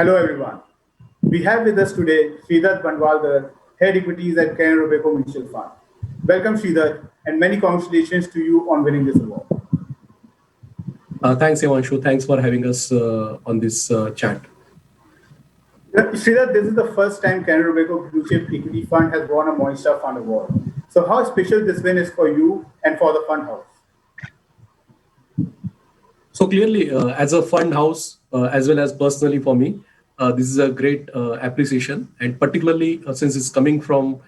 Hello everyone. We have with us today Shridatta Bhandwaldar, Head Equities at Canara Robeco Mutual Fund. Welcome Shridatta and many congratulations to you on winning this award. Thanks, Evanshu. Thanks for having us on this chat. Shridatta, this is the first time Canara Robeco Bluechip Equity Fund has won a Morningstar Fund Award. So how special this win is for you and for the fund house? So clearly, as a fund house, as well as personally for me, this is a great appreciation, and particularly since it's coming from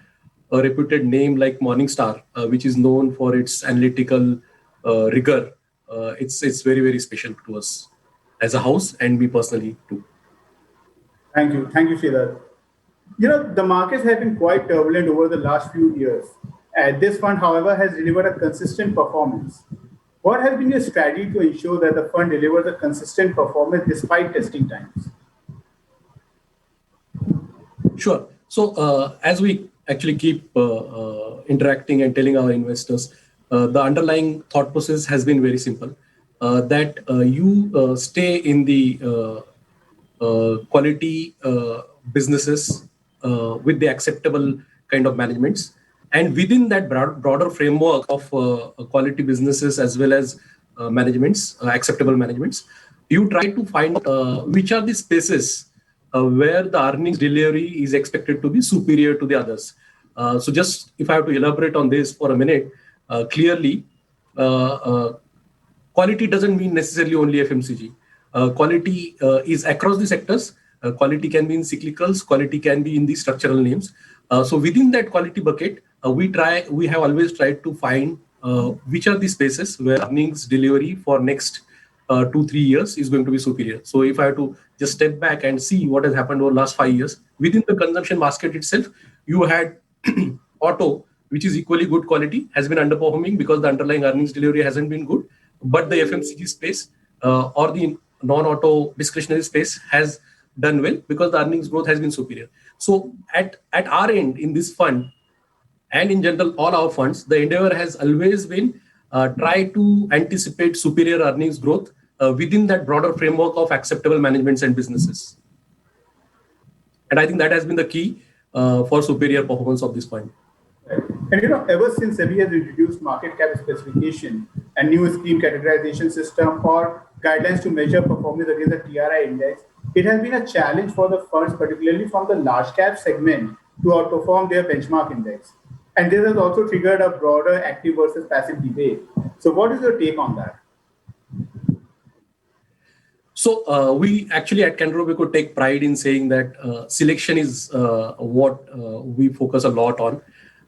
a reputed name like Morningstar, which is known for its analytical rigor. It's very special to us as a house and me personally too. Thank you, Shridatta. The markets have been quite turbulent over the last few years. This fund, however, has delivered a consistent performance. What has been your strategy to ensure that the fund delivers a consistent performance despite testing times? Sure. So as we actually keep interacting and telling our investors, the underlying thought process has been very simple. That you stay in the quality businesses with the acceptable kind of managements. And within that broader framework of quality businesses as well as managements, acceptable managements, you try to find which are the spaces where the earnings delivery is expected to be superior to the others. So just if I have to elaborate on this for a minute, clearly, quality doesn't mean necessarily only FMCG. Quality is across the sectors. Quality can be in cyclicals, quality can be in the structural names. So within that quality bucket, we have always tried to find which are the spaces where earnings delivery for next 2-3 years is going to be superior. So if I have to just step back and see what has happened over the last 5 years, within the consumption basket itself, you had auto, which is equally good quality, has been underperforming because the underlying earnings delivery hasn't been good. But the FMCG space or the non-auto discretionary space has done well because the earnings growth has been superior. So at our end in this fund, and in general, all our funds, the endeavor has always been try to anticipate superior earnings growth within that broader framework of acceptable managements and businesses. And I think that has been the key for superior performance of this fund. And ever since SEBI has introduced market cap specification and new scheme categorization system or guidelines to measure performance against the TRI index, it has been a challenge for the funds, particularly from the large cap segment, to outperform their benchmark index. And this has also triggered a broader active versus passive debate. So, what is your take on that? So we actually at Canara Robeco take pride in saying that selection is what we focus a lot on.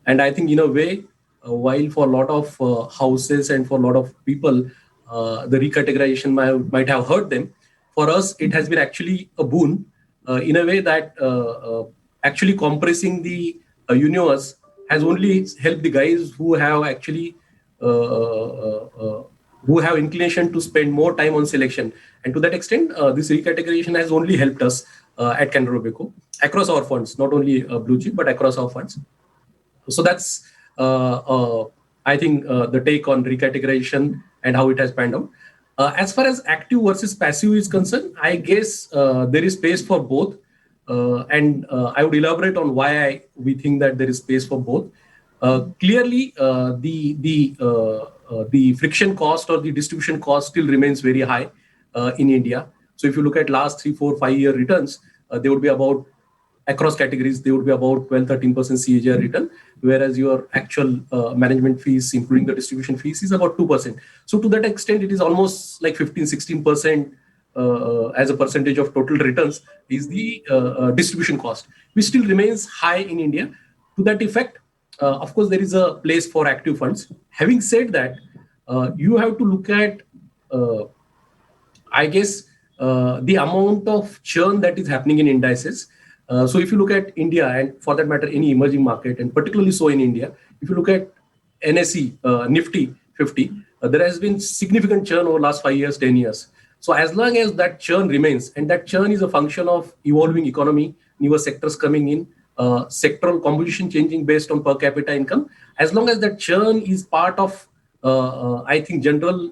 And I think in a way, while for a lot of houses and for a lot of people, the recategorization might have hurt them, for us, it has been actually a boon in a way that actually compressing the universe has only helped the guys who have actually who have inclination to spend more time on selection. And to that extent, this recategorization has only helped us at Canara Robeco across our funds, not only Bluechip, but across our funds. So that's, I think, the take on recategorization and how it has panned out. As far as active versus passive is concerned, I guess there is space for both. And I would elaborate on why we think that there is space for both. Clearly, the friction cost or the distribution cost still remains very high in India. So if you look at last 3, 4, 5-year returns, they would be about across categories, they would be about 12-13% CAGR return, whereas your actual management fees, including the distribution fees, is about 2%. So to that extent, it is almost like 15-16% as a percentage of total returns is the distribution cost, which still remains high in India. To that effect, of course, there is a place for active funds. Having said that, you have to look at, I guess, the amount of churn that is happening in indices. So if you look at India, and for that matter, any emerging market, and particularly so in India, if you look at NSE, Nifty 50, there has been significant churn over the last 5 years, 10 years. So as long as that churn remains, and that churn is a function of evolving economy, newer sectors coming in, sectoral composition changing based on per capita income, as long as that churn is part of, I think, general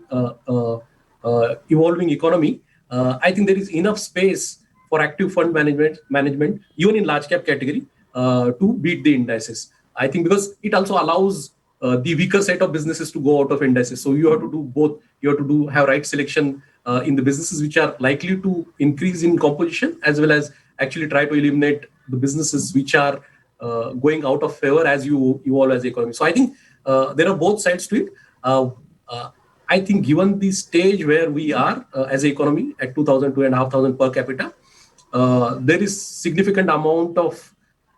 evolving economy, I think there is enough space for active fund management, even in large cap category, to beat the indices. I think because it also allows the weaker set of businesses to go out of indices. So you have to do both. You have to have right selection in the businesses which are likely to increase in composition, as well as actually try to eliminate the businesses which are going out of favor as you evolve as the economy. So I think there are both sides to it. Uh, I think given the stage where we are as an economy at 2,000, 2,500 per capita, there is significant amount of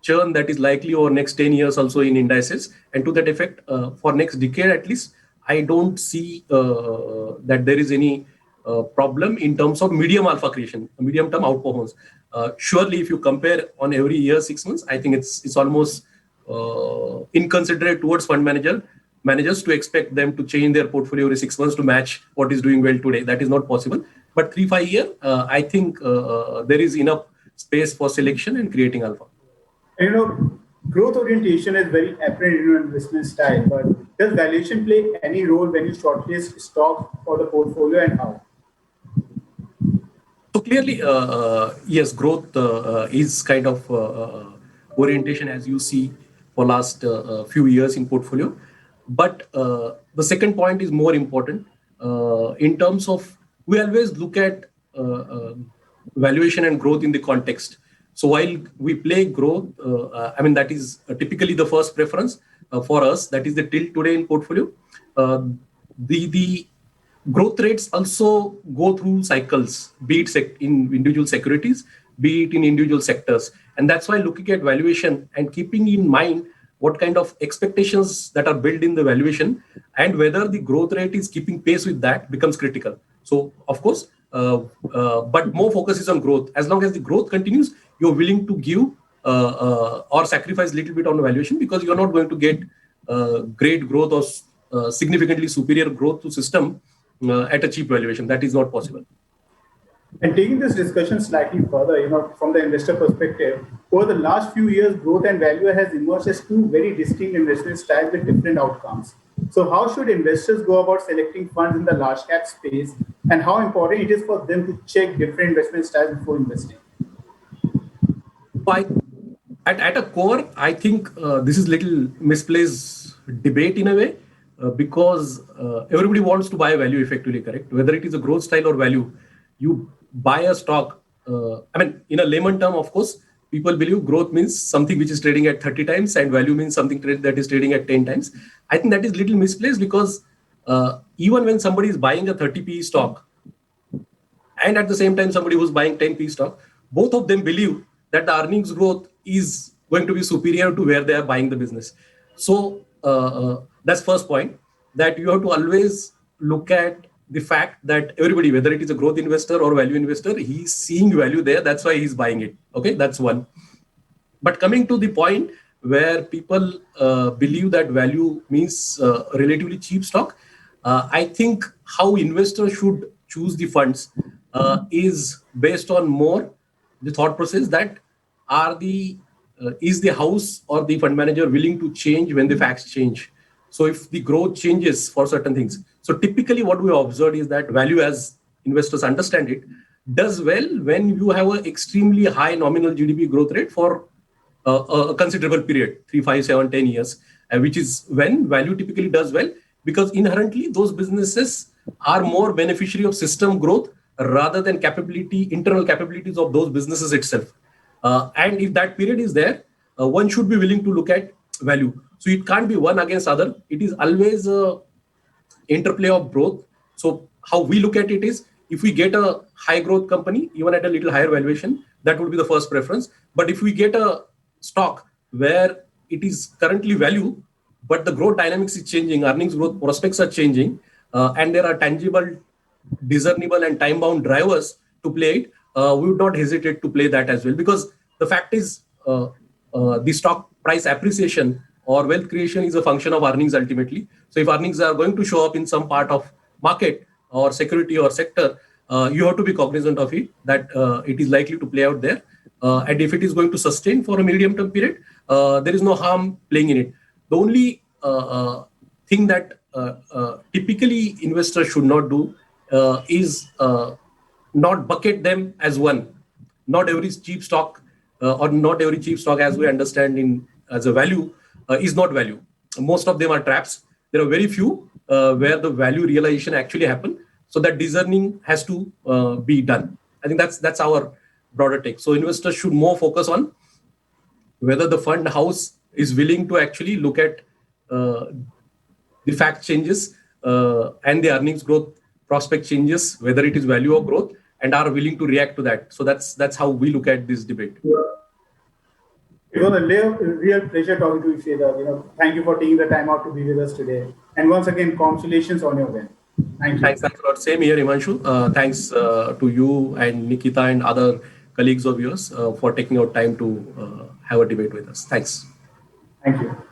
churn that is likely over next 10 years also in indices. And to that effect, for next decade at least, I don't see that there is any problem in terms of medium alpha creation, medium term outperformance. Surely, if you compare on every year 6 months, I think it's almost inconsiderate towards fund managers to expect them to change their portfolio every 6 months to match what is doing well today. That is not possible. But 3-5 year, I think there is enough space for selection and creating alpha. And, growth orientation is very apparent in your investment style, but does valuation play any role when you shortlist stocks for the portfolio, and how? So clearly, yes, growth is kind of orientation as you see for last few years in portfolio. But the second point is more important in terms of we always look at valuation and growth in the context. So while we play growth, I mean that is typically the first preference for us. That is the till today in portfolio. The growth rates also go through cycles, be it in individual securities, be it in individual sectors. And that's why looking at valuation and keeping in mind what kind of expectations that are built in the valuation and whether the growth rate is keeping pace with that becomes critical. So, of course, but more focus is on growth. As long as the growth continues, you're willing to give or sacrifice a little bit on valuation because you're not going to get great growth or significantly superior growth to system at a cheap valuation. That is not possible. And taking this discussion slightly further, from the investor perspective, over the last few years, growth and value has emerged as two very distinct investment styles with different outcomes. So, how should investors go about selecting funds in the large cap space, and how important it is for them to check different investment styles before investing? At a core, I think this is little misplaced debate in a way because everybody wants to buy value effectively, correct? Whether it is a growth style or value, you buy a stock. I mean, in a layman term, of course, people believe growth means something which is trading at 30 times and value means something that is trading at 10 times. I think that is little misplaced because even when somebody is buying a 30p stock and at the same time somebody who's buying 10p stock, both of them believe that the earnings growth is going to be superior to where they are buying the business. So that's first point, that you have to always look at the fact that everybody, whether it is a growth investor or value investor, he's seeing value there. That's why he's buying it. Okay, that's one. But coming to the point where people believe that value means relatively cheap stock, I think how investors should choose the funds is based on more the thought process that is the house or the fund manager willing to change when the facts change. So if the growth changes for certain things, so typically what we observed is that value, as investors understand it, does well when you have an extremely high nominal GDP growth rate for a considerable period, 3, 5, 7, 10 years, which is when value typically does well, because inherently those businesses are more beneficiary of system growth rather than internal capabilities of those businesses itself. And if that period is there, one should be willing to look at value. So it can't be one against other. It is always a interplay of growth. So how we look at it is, if we get a high growth company, even at a little higher valuation, that would be the first preference. But if we get a stock where it is currently value, but the growth dynamics is changing, earnings growth prospects are changing, and there are tangible, discernible, and time-bound drivers to play it, we would not hesitate to play that as well. Because the fact is, the stock price appreciation or wealth creation is a function of earnings ultimately. So if earnings are going to show up in some part of market or security or sector, you have to be cognizant of it, that it is likely to play out there. And if it is going to sustain for a medium-term period, there is no harm playing in it. The only thing that typically investors should not do is not bucket them as one. not every cheap stock or not every cheap stock, as we understand in as a value, is not value. Most of them are traps. There are very few where the value realization actually happen. So that discerning has to be done. I think that's our broader take. So investors should more focus on whether the fund house is willing to actually look at the fact changes and the earnings growth prospect changes, whether it is value or growth, and are willing to react to that. So that's how we look at this debate. It was a real pleasure talking to you, Shridatta. Thank you for taking the time out to be with us today. And once again, congratulations on your win. Thank you. Thanks a lot. Same here, Imanshu. Thanks to you and Nikita and other colleagues of yours for taking out time to have a debate with us. Thanks. Thank you.